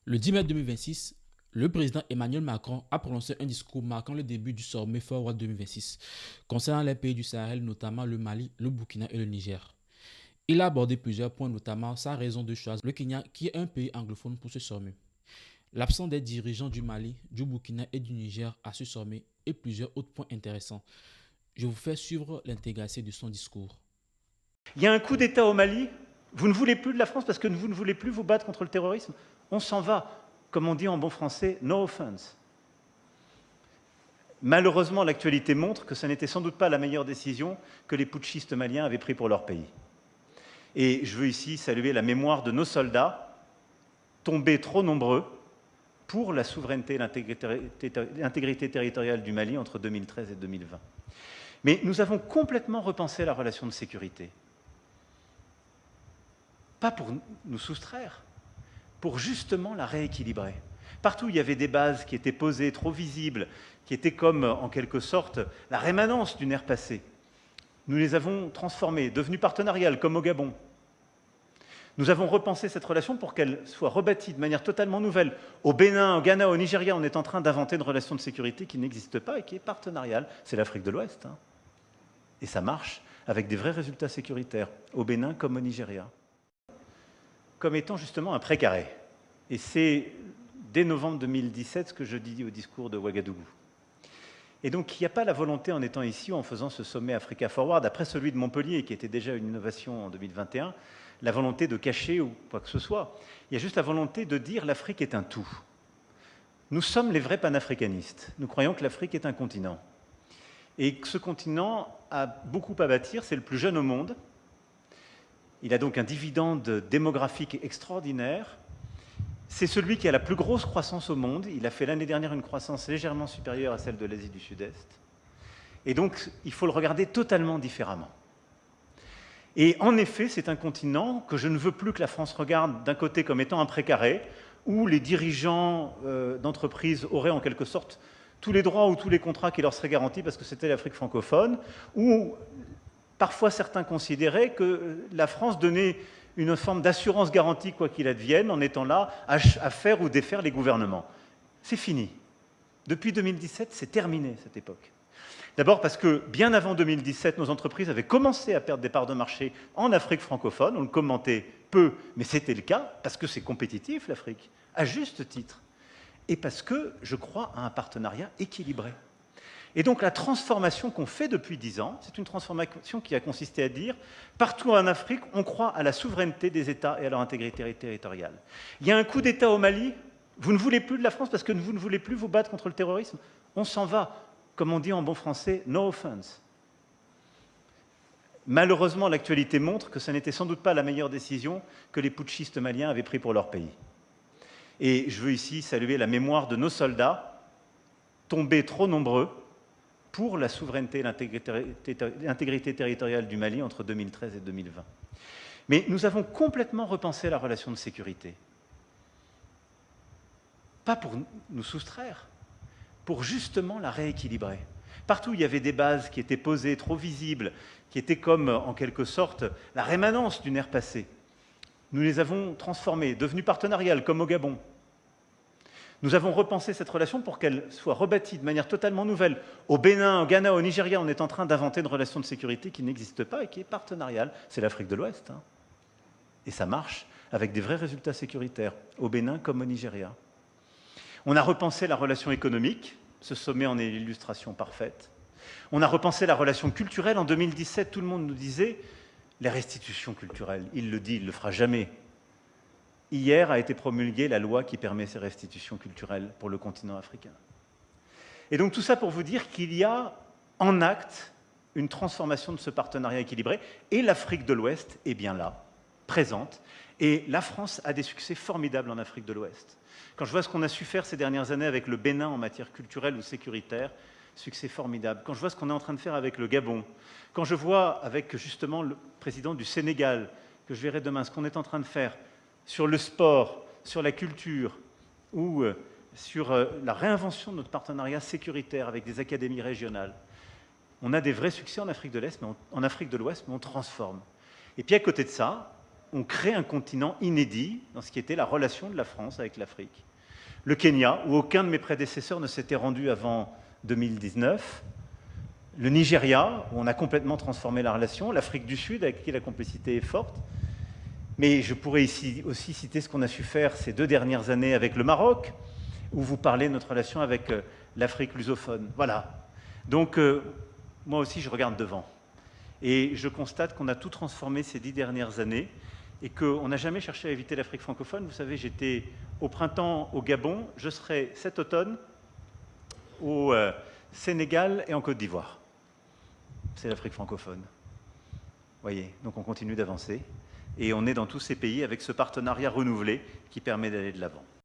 Le 10 mai 2026, le président Emmanuel Macron a prononcé un discours marquant le début du sommet Forward 2026 concernant les pays du Sahel, notamment le Mali, le Burkina et le Niger. Il a abordé plusieurs points, notamment sa raison de choisir le Kenya, qui est un pays anglophone pour ce sommet, l'absence des dirigeants du Mali, du Burkina et du Niger à ce sommet et plusieurs autres points intéressants. Je vous fais suivre l'intégralité de son discours. Il y a un coup d'État au Mali, vous ne voulez plus de la France parce que vous ne voulez plus vous battre contre le terrorisme. On s'en va, comme on dit en bon français, no offense. Malheureusement, l'actualité montre que ce n'était sans doute pas la meilleure décision que les putschistes maliens avaient prise pour leur pays. Et je veux ici saluer la mémoire de nos soldats, tombés trop nombreux, pour la souveraineté et l'intégrité territoriale du Mali entre 2013 et 2020. Mais nous avons complètement repensé la relation de sécurité. Pas pour nous soustraire, pour justement la rééquilibrer. Partout, il y avait des bases qui étaient posées, trop visibles, qui étaient comme, en quelque sorte, la rémanence d'une ère passée. Nous les avons transformées, devenues partenariales, comme au Gabon. Nous avons repensé cette relation pour qu'elle soit rebâtie de manière totalement nouvelle. Au Bénin, au Ghana, au Nigeria, on est en train d'inventer une relation de sécurité qui n'existe pas et qui est partenariale. C'est l'Afrique de l'Ouest. Et ça marche avec des vrais résultats sécuritaires, au Bénin comme au Nigeria. Comme étant justement un précaré. Et c'est dès novembre 2017 ce que je dis au discours de Ouagadougou. Et donc il n'y a pas la volonté, en étant ici ou en faisant ce sommet Africa Forward, après celui de Montpellier, qui était déjà une innovation en 2021, la volonté de cacher ou quoi que ce soit. Il y a juste la volonté de dire l'Afrique est un tout. Nous sommes les vrais panafricanistes. Nous croyons que l'Afrique est un continent. Et que ce continent a beaucoup à bâtir, c'est le plus jeune au monde. Il a donc un dividende démographique extraordinaire. C'est celui qui a la plus grosse croissance au monde. Il a fait l'année dernière une croissance légèrement supérieure à celle de l'Asie du Sud-Est. Et donc, il faut le regarder totalement différemment. Et en effet, c'est un continent que je ne veux plus que la France regarde d'un côté comme étant un précaré, où les dirigeants d'entreprises auraient en quelque sorte tous les droits ou tous les contrats qui leur seraient garantis parce que c'était l'Afrique francophone, où parfois certains considéraient que la France donnait une forme d'assurance garantie quoi qu'il advienne en étant là à faire ou défaire les gouvernements. C'est fini. Depuis 2017, c'est terminé cette époque. D'abord parce que bien avant 2017, nos entreprises avaient commencé à perdre des parts de marché en Afrique francophone. On le commentait peu, mais c'était le cas, parce que c'est compétitif l'Afrique, à juste titre. Et parce que je crois à un partenariat équilibré. Et donc la transformation qu'on fait depuis 10 ans, c'est une transformation qui a consisté à dire, partout en Afrique, on croit à la souveraineté des États et à leur intégrité territoriale. Il y a un coup d'État au Mali, vous ne voulez plus de la France parce que vous ne voulez plus vous battre contre le terrorisme. On s'en va, comme on dit en bon français, no offense. Malheureusement, l'actualité montre que ce n'était sans doute pas la meilleure décision que les putschistes maliens avaient prise pour leur pays. Et je veux ici saluer la mémoire de nos soldats, tombés trop nombreux, pour la souveraineté et l'intégrité territoriale du Mali entre 2013 et 2020. Mais nous avons complètement repensé la relation de sécurité. Pas pour nous soustraire, pour justement la rééquilibrer. Partout, il y avait des bases qui étaient posées, trop visibles, qui étaient comme, en quelque sorte, la rémanence d'une ère passée. Nous les avons transformées, devenues partenariales, comme au Gabon. Nous avons repensé cette relation pour qu'elle soit rebâtie de manière totalement nouvelle. Au Bénin, au Ghana, au Nigeria, on est en train d'inventer une relation de sécurité qui n'existe pas et qui est partenariale. C'est l'Afrique de l'Ouest. Et ça marche avec des vrais résultats sécuritaires, au Bénin comme au Nigeria. On a repensé la relation économique. Ce sommet en est l'illustration parfaite. On a repensé la relation culturelle. En 2017, tout le monde nous disait les restitutions culturelles. Il le dit, il ne le fera jamais. Hier a été promulguée la loi qui permet ces restitutions culturelles pour le continent africain. Et donc tout ça pour vous dire qu'il y a en acte une transformation de ce partenariat équilibré, et l'Afrique de l'Ouest est bien là, présente, et la France a des succès formidables en Afrique de l'Ouest. Quand je vois ce qu'on a su faire ces dernières années avec le Bénin en matière culturelle ou sécuritaire, succès formidable. Quand je vois ce qu'on est en train de faire avec le Gabon, quand je vois avec justement le président du Sénégal, que je verrai demain, ce qu'on est en train de faire sur le sport, sur la culture, ou sur la réinvention de notre partenariat sécuritaire avec des académies régionales. On a des vrais succès en Afrique de l'Ouest, mais on transforme. Et puis à côté de ça, on crée un continent inédit dans ce qui était la relation de la France avec l'Afrique. Le Kenya, où aucun de mes prédécesseurs ne s'était rendu avant 2019. Le Nigeria, où on a complètement transformé la relation. L'Afrique du Sud, avec qui la complicité est forte. Mais je pourrais ici aussi citer ce qu'on a su faire ces 2 dernières années avec le Maroc, où vous parlez de notre relation avec l'Afrique lusophone. Voilà. Donc, moi aussi, je regarde devant. Et je constate qu'on a tout transformé ces 10 dernières années et qu'on n'a jamais cherché à éviter l'Afrique francophone. Vous savez, j'étais au printemps au Gabon, je serai cet automne au Sénégal et en Côte d'Ivoire. C'est l'Afrique francophone. Vous voyez, donc on continue d'avancer. Et on est dans tous ces pays avec ce partenariat renouvelé qui permet d'aller de l'avant.